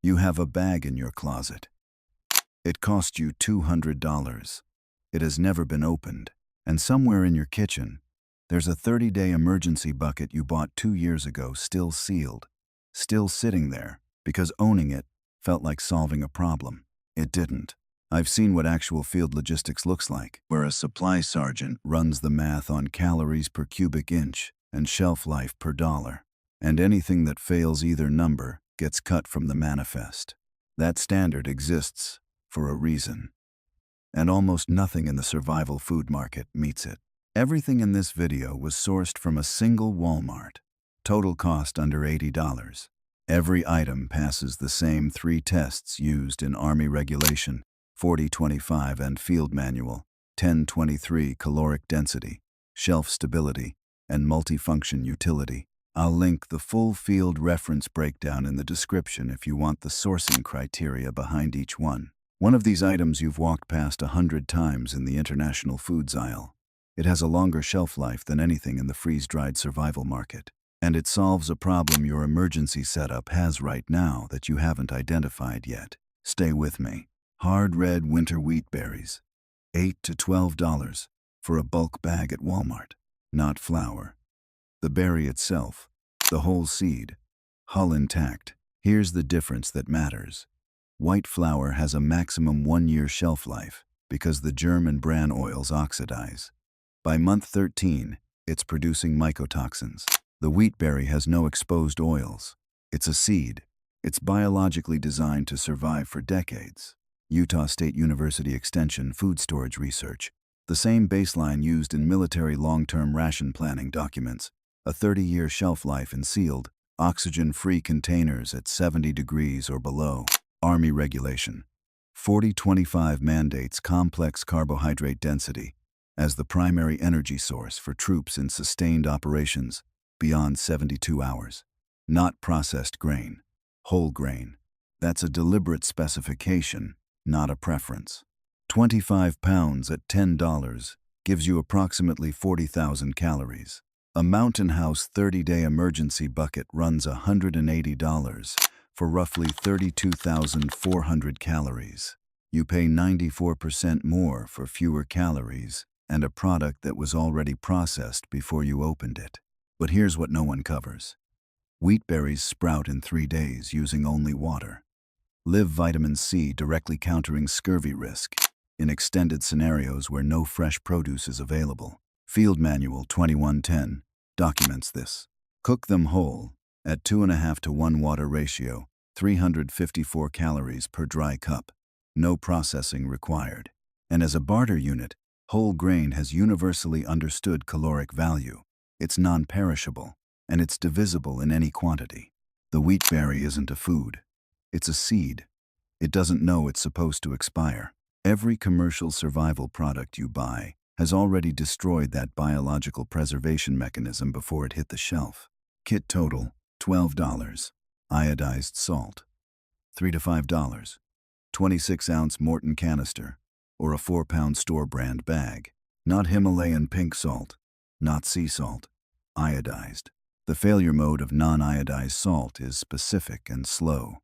You have a bag in your closet. It cost you $200. It has never been opened. And somewhere in your kitchen, there's a 30-day emergency bucket you bought 2 years ago, still sealed, still sitting there, because owning it felt like solving a problem. It didn't. I've seen what actual field logistics looks like, where a supply sergeant runs the math on calories per cubic inch and shelf life per dollar. And anything that fails either number gets cut from the manifest. That standard exists for a reason. And almost nothing in the survival food market meets it. Everything in this video was sourced from a single Walmart. Total cost under $80. Every item passes the same 3 tests used in Army Regulation 4025 and Field Manual 1023: caloric density, shelf stability, and multifunction utility. I'll link the full field reference breakdown in the description if you want the sourcing criteria behind each one. One of these items you've walked past 100 times in the international foods aisle. It has a longer shelf life than anything in the freeze-dried survival market. And it solves a problem your emergency setup has right now that you haven't identified yet. Stay with me. Hard red winter wheat berries. $8 to $12 for a bulk bag at Walmart. Not flour. The berry itself, the whole seed, hull intact. Here's the difference that matters. White flour has a maximum 1-year shelf life because the germ and bran oils oxidize. By month 13, it's producing mycotoxins. The wheat berry has no exposed oils. It's a seed. It's biologically designed to survive for decades. Utah State University Extension Food Storage Research. The same baseline used in military long-term ration planning documents. A 30-year shelf life in sealed, oxygen-free containers at 70 degrees or below. Army Regulation 4025 mandates complex carbohydrate density as the primary energy source for troops in sustained operations beyond 72 hours. Not processed grain, whole grain. That's a deliberate specification, not a preference. 25 pounds at $10 gives you approximately 40,000 calories. A Mountain House 30-day emergency bucket runs $180 for roughly 32,400 calories. You pay 94% more for fewer calories and a product that was already processed before you opened it. But here's what no one covers. Wheat berries sprout in 3 days using only water. Live vitamin C directly countering scurvy risk in extended scenarios where no fresh produce is available. Field Manual 2110 documents this. Cook them whole at 2.5 to 1 water ratio, 354 calories per dry cup. No processing required. And as a barter unit, whole grain has universally understood caloric value. It's non-perishable, and it's divisible in any quantity. The wheat berry isn't a food. It's a seed. It doesn't know it's supposed to expire. Every commercial survival product you buy has already destroyed that biological preservation mechanism before it hit the shelf. Kit total, $12. Iodized salt, $3 to $5. 26-ounce Morton canister, or a 4-pound store-brand bag. Not Himalayan pink salt, not sea salt, iodized. The failure mode of non-iodized salt is specific and slow.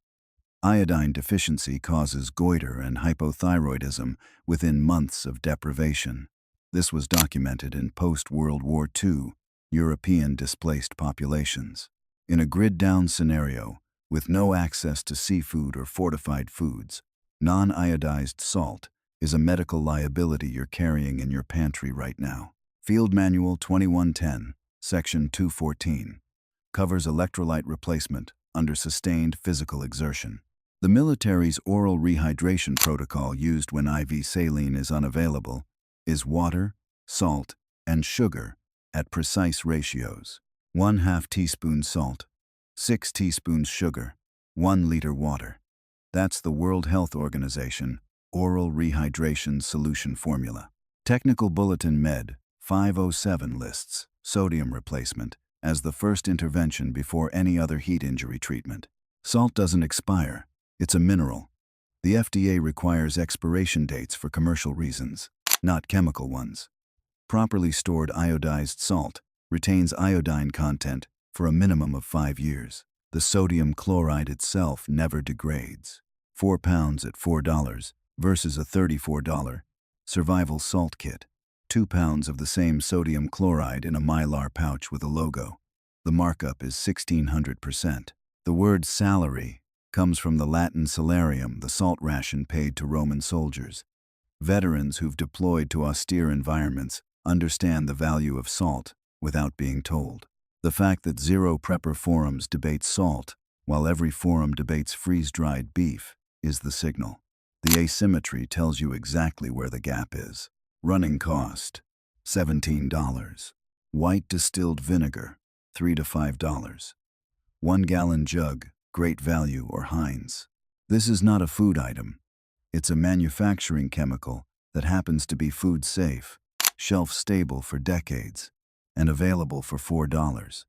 Iodine deficiency causes goiter and hypothyroidism within months of deprivation. This was documented in post-World War II European displaced populations. In a grid-down scenario, with no access to seafood or fortified foods, non-iodized salt is a medical liability you're carrying in your pantry right now. Field Manual 2110, Section 214, covers electrolyte replacement under sustained physical exertion. The military's oral rehydration protocol used when IV saline is unavailable is water, salt, and sugar at precise ratios. 1/2 teaspoon salt, 6 teaspoons sugar, 1 liter water. That's the World Health Organization oral rehydration solution formula. Technical Bulletin Med 507 lists sodium replacement as the first intervention before any other heat injury treatment. Salt doesn't expire. It's a mineral. The FDA requires expiration dates for commercial reasons, not chemical ones. Properly stored iodized salt retains iodine content for a minimum of 5 years. The sodium chloride itself never degrades. 4 pounds at $4 versus a $34 survival salt kit. 2 pounds of the same sodium chloride in a mylar pouch with a logo. The markup is 1,600%. The word salary comes from the Latin salarium, the salt ration paid to Roman soldiers. Veterans who've deployed to austere environments understand the value of salt without being told. The fact that 0 prepper forums debate salt, while every forum debates freeze-dried beef, is the signal. The asymmetry tells you exactly where the gap is. Running cost, $17. White distilled vinegar, $3 to $5. 1 gallon jug, Great Value or Heinz. This is not a food item. It's a manufacturing chemical that happens to be food safe, shelf stable for decades, and available for $4.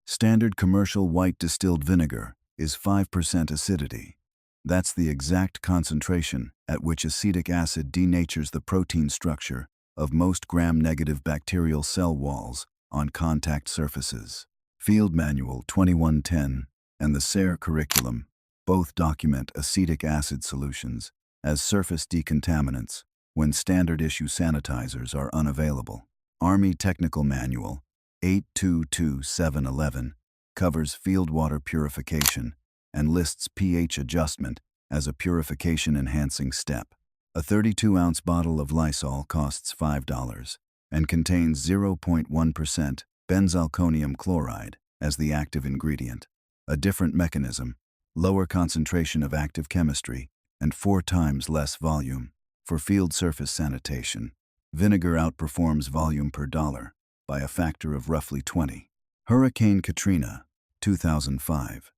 Standard commercial white distilled vinegar is 5% acidity. That's the exact concentration at which acetic acid denatures the protein structure of most gram-negative bacterial cell walls on contact surfaces. Field Manual 2110 and the SARE curriculum both document acetic acid solutions as surface decontaminants when standard issue sanitizers are unavailable. Army Technical Manual 822711 covers field water purification and lists pH adjustment as a purification-enhancing step. A 32-ounce bottle of Lysol costs $5 and contains 0.1% benzalkonium chloride as the active ingredient. A different mechanism, lower concentration of active chemistry, and 4 times less volume. For field surface sanitation, vinegar outperforms volume per dollar by a factor of roughly 20. Hurricane Katrina, 2005.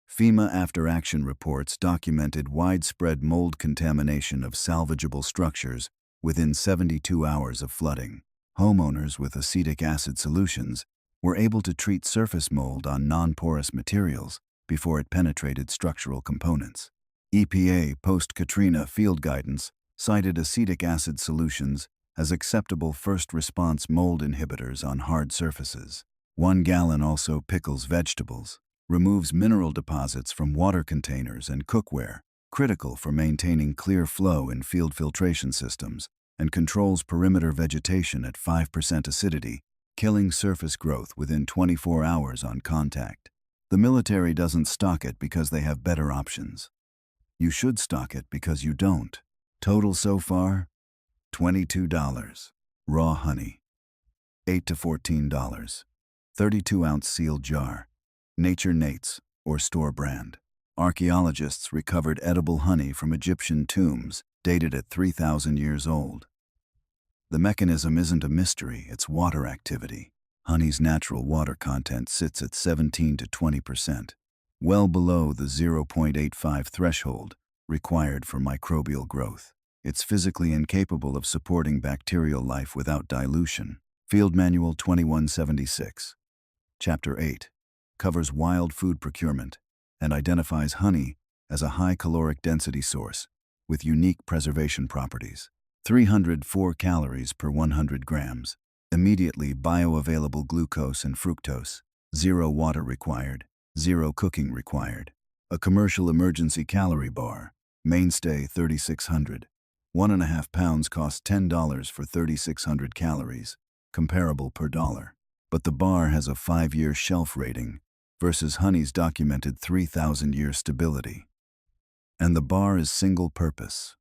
FEMA after-action reports documented widespread mold contamination of salvageable structures within 72 hours of flooding. Homeowners with acetic acid solutions were able to treat surface mold on non-porous materials before it penetrated structural components. EPA post-Katrina field guidance cited acetic acid solutions as acceptable first response mold inhibitors on hard surfaces. 1 gallon also pickles vegetables, removes mineral deposits from water containers and cookware, critical for maintaining clear flow in field filtration systems, and controls perimeter vegetation at 5% acidity, killing surface growth within 24 hours on contact. The military doesn't stock it because they have better options. You should stock it because you don't. Total so far, $22. Raw honey, $8 to $14. 32-ounce sealed jar, Nature Nates or store brand. Archaeologists recovered edible honey from Egyptian tombs dated at 3,000 years old. The mechanism isn't a mystery, it's water activity. Honey's natural water content sits at 17 to 20%, well below the 0.85 threshold required for microbial growth. It's physically incapable of supporting bacterial life without dilution. Field Manual 2176. Chapter 8 covers wild food procurement and identifies honey as a high caloric density source with unique preservation properties. 304 calories per 100 grams. Immediately bioavailable glucose and fructose. 0 water required. 0 cooking required. A commercial emergency calorie bar. Mainstay 3,600. 1.5 pounds costs $10 for 3,600 calories. Comparable per dollar. But the bar has a 5-year shelf rating versus honey's documented 3,000-year stability. And the bar is single purpose.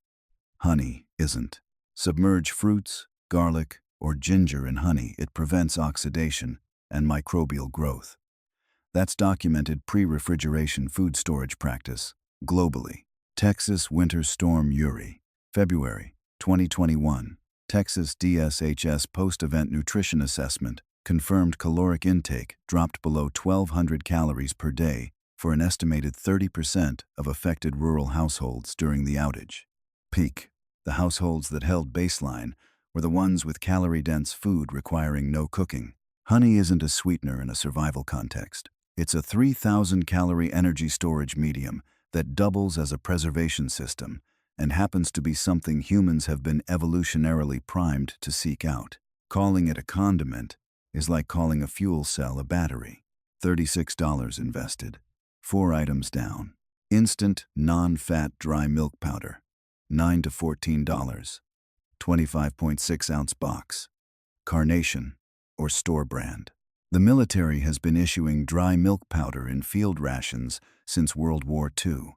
Honey isn't. Submerge fruits, garlic, or ginger in honey. It prevents oxidation and microbial growth. That's documented pre-refrigeration food storage practice globally. Texas Winter Storm Uri, February 2021. Texas DSHS post-event nutrition assessment confirmed caloric intake dropped below 1,200 calories per day for an estimated 30% of affected rural households during the outage. Peak. The households that held baseline were the ones with calorie-dense food requiring no cooking. Honey isn't a sweetener in a survival context. It's a 3,000-calorie energy storage medium that doubles as a preservation system and happens to be something humans have been evolutionarily primed to seek out. Calling it a condiment is like calling a fuel cell a battery. $36 invested. 4 items down. Instant, non-fat dry milk powder, $9 to $14, 25.6-ounce box. Carnation, or store brand. The military has been issuing dry milk powder in field rations since World War II.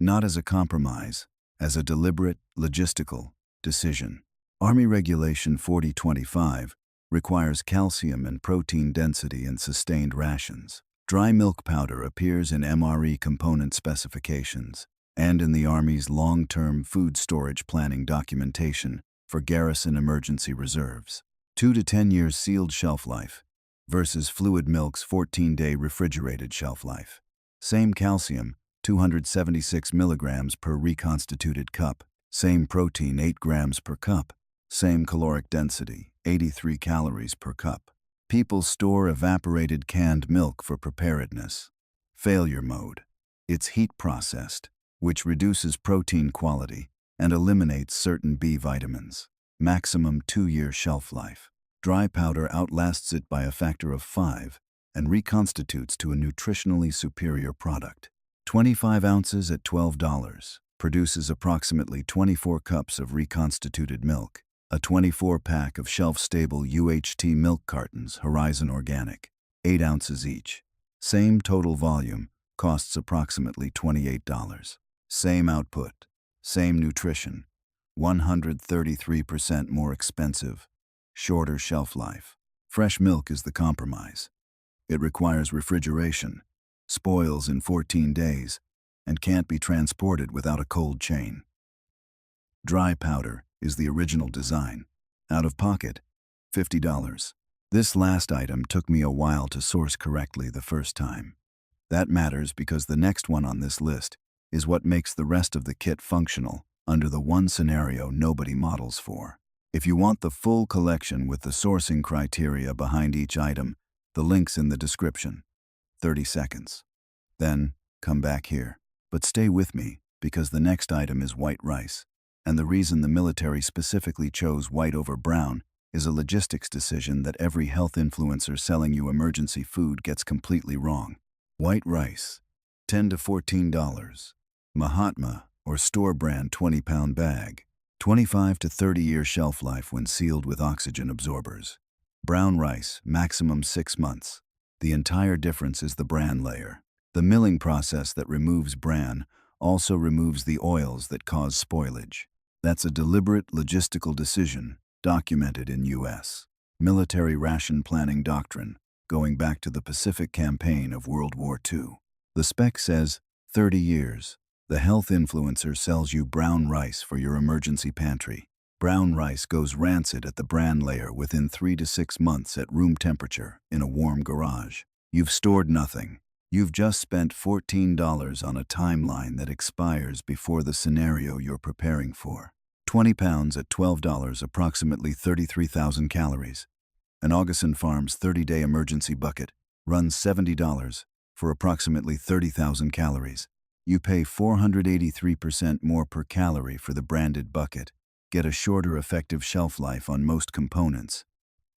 Not as a compromise, as a deliberate, logistical decision. Army Regulation 4025 requires calcium and protein density in sustained rations. Dry milk powder appears in MRE component specifications and in the Army's long-term food storage planning documentation for garrison emergency reserves. 2 to 10 years sealed shelf life versus fluid milk's 14-day refrigerated shelf life. Same calcium, 276 milligrams per reconstituted cup. Same protein, 8 grams per cup. Same caloric density, 83 calories per cup. People store evaporated canned milk for preparedness. Failure mode. It's heat processed, which reduces protein quality and eliminates certain B vitamins. Maximum 2-year shelf life. Dry powder outlasts it by a factor of 5 and reconstitutes to a nutritionally superior product. 25 ounces at $12 produces approximately 24 cups of reconstituted milk. A 24-pack of shelf-stable UHT milk cartons, Horizon Organic, 8 ounces each. Same total volume, costs approximately $28. Same output, same nutrition, 133% more expensive, shorter shelf life. Fresh milk is the compromise. It requires refrigeration, spoils in 14 days, and can't be transported without a cold chain. Dry powder is the original design. Out of pocket, $50. This last item took me a while to source correctly the first time. That matters because the next one on this list is what makes the rest of the kit functional under the one scenario nobody models for. If you want the full collection with the sourcing criteria behind each item, the link's in the description. 30 seconds. Then, come back here. But stay with me, because the next item is white rice. And the reason the military specifically chose white over brown is a logistics decision that every health influencer selling you emergency food gets completely wrong. White rice, $10 to $14. Mahatma, or store brand 20-pound bag, 25 to 30-year shelf life when sealed with oxygen absorbers. Brown rice, maximum 6 months. The entire difference is the bran layer. The milling process that removes bran also removes the oils that cause spoilage. That's a deliberate logistical decision documented in U.S. military ration planning doctrine going back to the Pacific Campaign of World War II. The spec says 30 years. The health influencer sells you brown rice for your emergency pantry. Brown rice goes rancid at the bran layer within 3 to 6 months at room temperature in a warm garage. You've stored nothing. You've just spent $14 on a timeline that expires before the scenario you're preparing for. 20 pounds at $12, approximately 33,000 calories. An Augustin Farms 30-day emergency bucket runs $70 for approximately 30,000 calories. You pay 483% more per calorie for the branded bucket, get a shorter effective shelf life on most components,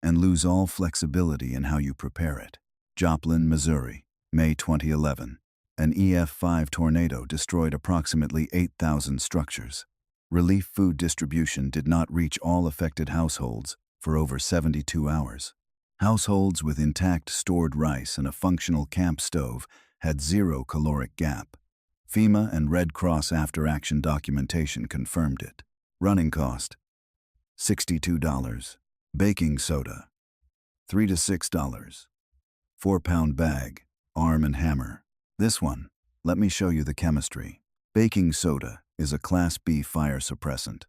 and lose all flexibility in how you prepare it. Joplin, Missouri, May 2011. An EF5 tornado destroyed approximately 8,000 structures. Relief food distribution did not reach all affected households for over 72 hours. Households with intact stored rice and a functional camp stove had 0 caloric gap. FEMA and Red Cross after-action documentation confirmed it. Running cost, $62. Baking soda, $3 to $6. 4-pound bag, Arm & Hammer. This one, let me show you the chemistry. Baking soda is a Class B fire suppressant.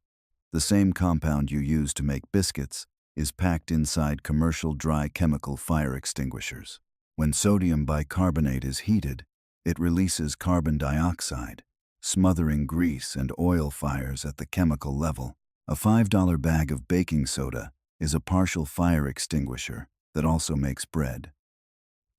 The same compound you use to make biscuits is packed inside commercial dry chemical fire extinguishers. When sodium bicarbonate is heated, it releases carbon dioxide, smothering grease and oil fires at the chemical level. A $5 bag of baking soda is a partial fire extinguisher that also makes bread.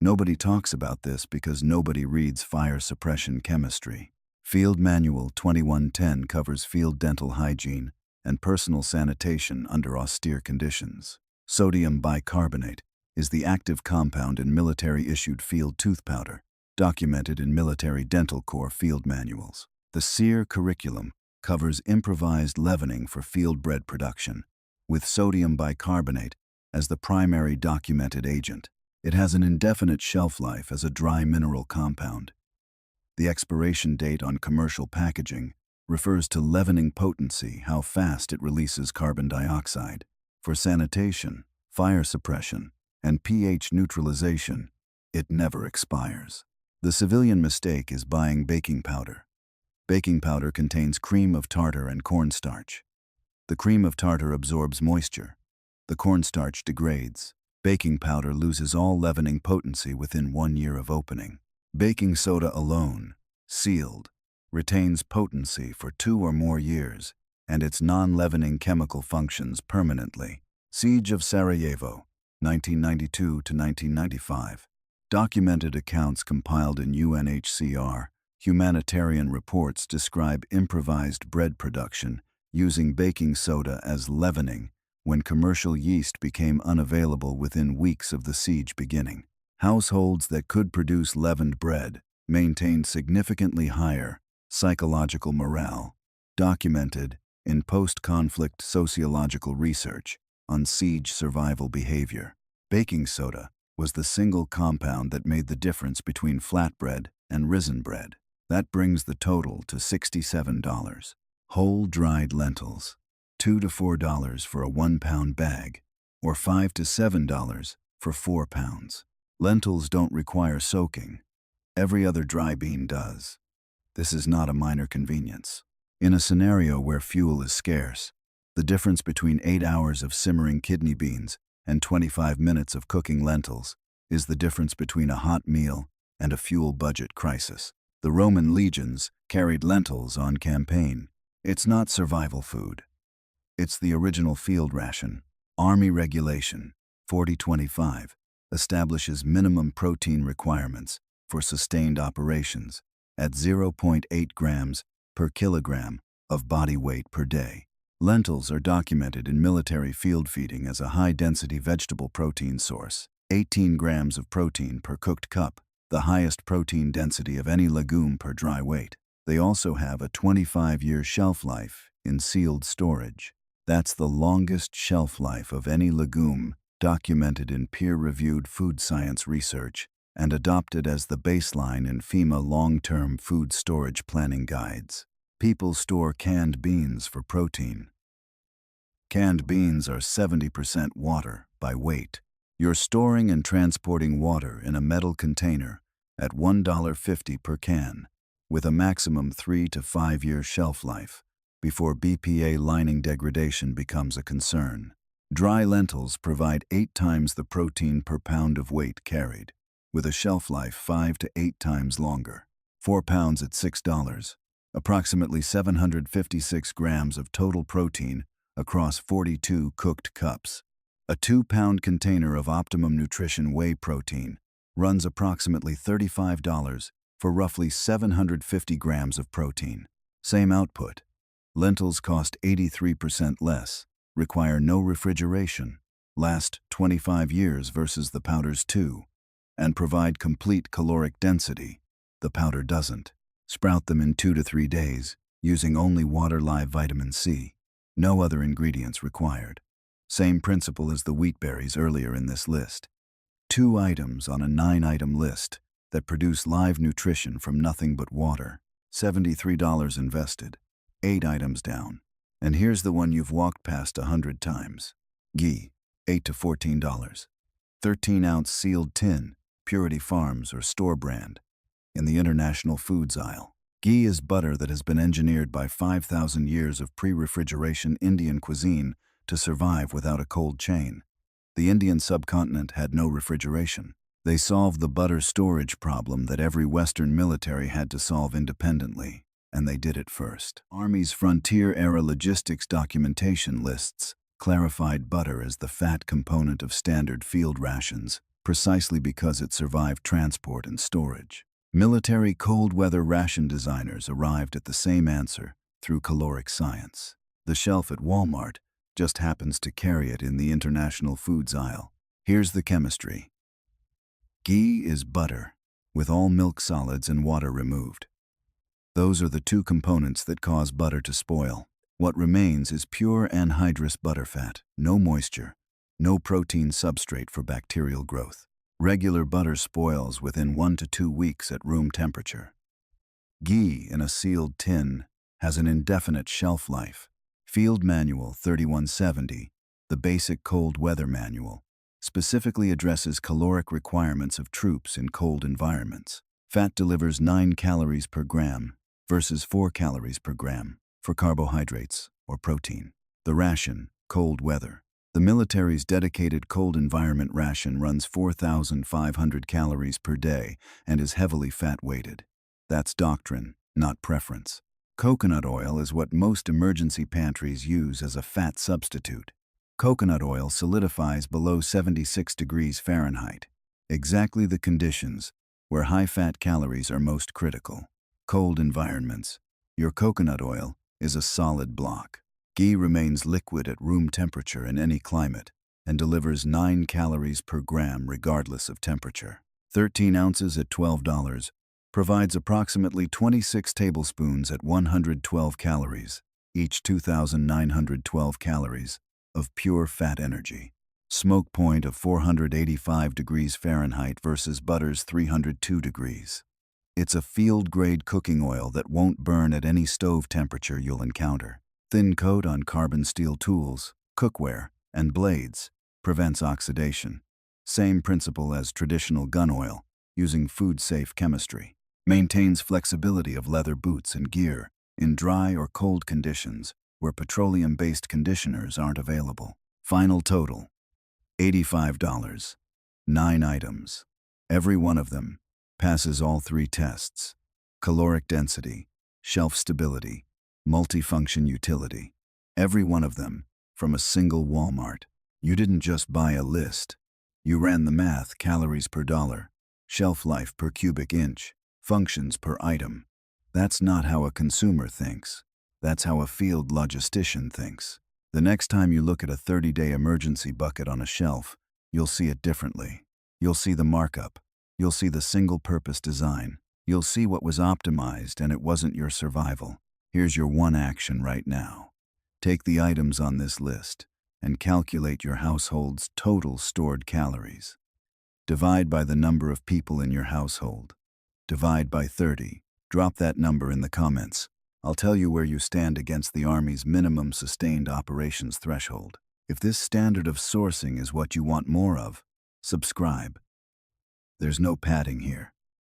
Nobody talks about this because nobody reads fire suppression chemistry. Field Manual 2110 covers field dental hygiene and personal sanitation under austere conditions. Sodium bicarbonate is the active compound in military-issued field tooth powder. documented in military dental corps field manuals. The SEER curriculum covers improvised leavening for field bread production, with sodium bicarbonate as the primary documented agent. It has an indefinite shelf life as a dry mineral compound. The expiration date on commercial packaging refers to leavening potency, how fast it releases carbon dioxide. For sanitation, fire suppression, and pH neutralization, it never expires. The civilian mistake is buying baking powder. Baking powder contains cream of tartar and cornstarch. The cream of tartar absorbs moisture. The cornstarch degrades. Baking powder loses all leavening potency within 1 year of opening. Baking soda alone, sealed, retains potency for 2 or more years, and its non-leavening chemical functions permanently. Siege of Sarajevo, 1992 to 1995. Documented accounts compiled in UNHCR humanitarian reports describe improvised bread production using baking soda as leavening when commercial yeast became unavailable within weeks of the siege beginning. Households that could produce leavened bread maintained significantly higher psychological morale, documented in post-conflict sociological research on siege survival behavior. Baking soda was the single compound that made the difference between flatbread and risen bread. That brings the total to $67. Whole dried lentils, $2 to $4 for a 1-pound bag, or $5 to $7 for 4 pounds. Lentils don't require soaking. Every other dry bean does. This is not a minor convenience. In a scenario where fuel is scarce, the difference between 8 hours of simmering kidney beans and 25 minutes of cooking lentils is the difference between a hot meal and a fuel budget crisis. The Roman legions carried lentils on campaign. It's not survival food. It's the original field ration. Army Regulation 4025 establishes minimum protein requirements for sustained operations at 0.8 grams per kilogram of body weight per day. Lentils are documented in military field feeding as a high-density vegetable protein source, 18 grams of protein per cooked cup, the highest protein density of any legume per dry weight. They also have a 25-year shelf life in sealed storage. That's the longest shelf life of any legume documented in peer-reviewed food science research and adopted as the baseline in FEMA long-term food storage planning guides. People store canned beans for protein. Canned beans are 70% water by weight. You're storing and transporting water in a metal container at $1.50 per can, with a maximum 3 to 5 year shelf life before BPA lining degradation becomes a concern. Dry lentils provide 8 times the protein per pound of weight carried, with a shelf life 5 to 8 times longer. 4 pounds at $6, approximately 756 grams of total protein across 42 cooked cups. A 2-pound container of optimum nutrition whey protein runs approximately $35 for roughly 750 grams of protein. Same output. Lentils cost 83% less, require no refrigeration, last 25 years versus the powder's 2, and provide complete caloric density. The powder doesn't. Sprout them in 2 to 3 days, using only water-live vitamin C. No other ingredients required. Same principle as the wheat berries earlier in this list. 2 items on a 9-item list that produce live nutrition from nothing but water. $73 invested. 8 items down. And here's the one you've walked past 100 times. Ghee, $8 to $14. 13-ounce sealed tin, Purity Farms or store brand, in the international foods aisle. Ghee is butter that has been engineered by 5,000 years of pre-refrigeration Indian cuisine to survive without a cold chain. The Indian subcontinent had no refrigeration. They solved the butter storage problem that every Western military had to solve independently, and they did it first. Army's frontier-era logistics documentation lists clarified butter as the fat component of standard field rations, precisely because it survived transport and storage. Military cold-weather ration designers arrived at the same answer through caloric science. The shelf at Walmart just happens to carry it in the international foods aisle. Here's the chemistry. Ghee is butter. with all milk solids and water removed. Those are the two components that cause butter to spoil. What remains is pure anhydrous butterfat, no moisture, no protein substrate for bacterial growth. Regular butter spoils within 1 to 2 weeks at room temperature. Ghee in a sealed tin has an indefinite shelf life. Field Manual 3170, the basic cold weather manual, specifically addresses caloric requirements of troops in cold environments. Fat delivers 9 calories per gram versus 4 calories per gram for carbohydrates or protein. The ration, cold weather. The military's dedicated cold environment ration runs 4,500 calories per day and is heavily fat-weighted. That's doctrine, not preference. Coconut oil is what most emergency pantries use as a fat substitute. Coconut oil solidifies below 76 degrees Fahrenheit, exactly the conditions where high-fat calories are most critical. Cold environments. Your coconut oil is a solid block. Ghee remains liquid at room temperature in any climate and delivers 9 calories per gram regardless of temperature. 13 ounces at $12 provides approximately 26 tablespoons at 112 calories, each 2,912 calories of pure fat energy. Smoke point of 485 degrees Fahrenheit versus butter's 302 degrees. It's a field-grade cooking oil that won't burn at any stove temperature you'll encounter. Thin coat on carbon steel tools, cookware, and blades prevents oxidation. Same principle as traditional gun oil, using food-safe chemistry. Maintains flexibility of leather boots and gear in dry or cold conditions where petroleum-based conditioners aren't available. Final total, $85. 9 items. Every one of them passes all 3 tests: caloric density, shelf stability, multifunction utility. Every one of them from a single Walmart. You didn't just buy a list. You ran the math: calories per dollar, shelf life per cubic inch, functions per item. That's not how a consumer thinks. That's how a field logistician thinks. The next time you look at a 30-day emergency bucket on a shelf, you'll see it differently. You'll see the markup. You'll see the single-purpose design. You'll see what was optimized and it wasn't your survival. Here's your one action right now. Take the items on this list and calculate your household's total stored calories. Divide by the number of people in your household. Divide by 30. Drop that number in the comments. I'll tell you where you stand against the Army's minimum sustained operations threshold. If this standard of sourcing is what you want more of, subscribe. There's no padding here.